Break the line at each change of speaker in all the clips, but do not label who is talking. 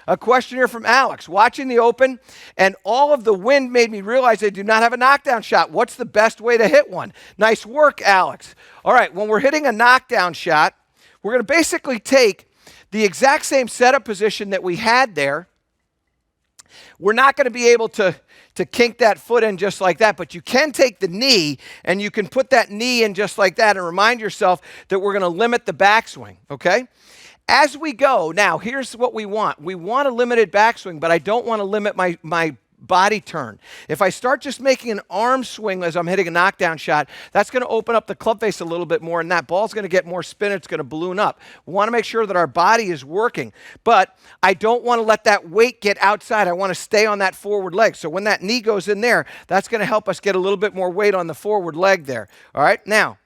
A question here from Alex. Watching the Open and all of the wind made me realize I do not have a knockdown shot. What's the best way to hit one? Nice work, Alex. All right, when we're hitting a knockdown shot, we're going to basically take the exact same setup position that we had there. We're not going to be able to kink that foot in just like that, but you can take the knee and you can put that knee in just like that and remind yourself that we're going to limit the backswing, okay? As we go, now here's what we want. We want a limited backswing, but I don't want to limit my body turn. If I start just making an arm swing as I'm hitting a knockdown shot, that's going to open up the club face a little bit more, and that ball's going to get more spin. It's going to balloon up. We want to make sure that our body is working, but I don't want to let that weight get outside. I want to stay on that forward leg. So when that knee goes in there, that's going to help us get a little bit more weight on the forward leg there. All right, now,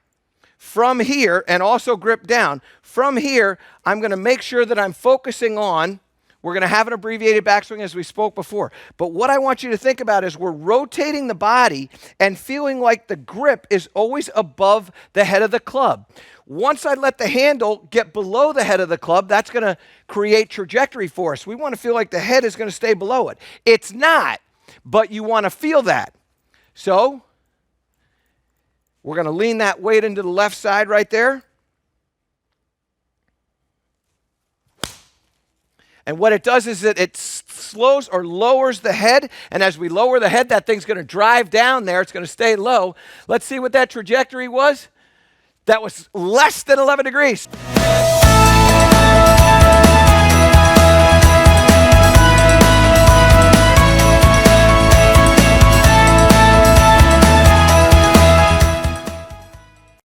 from here, and also grip down, from here, I'm going to make sure that I'm focusing on, we're going to have an abbreviated backswing as we spoke before. But what I want you to think about is we're rotating the body and feeling like the grip is always above the head of the club. Once I let the handle get below the head of the club, that's going to create trajectory for us. We want to feel like the head is going to stay below it. It's not, but you want to feel that. So we're going to lean that weight into the left side right there. And what it does is that it slows or lowers the head. And as we lower the head, that thing's going to drive down there. It's going to stay low. Let's see what that trajectory was. That was less than 11 degrees.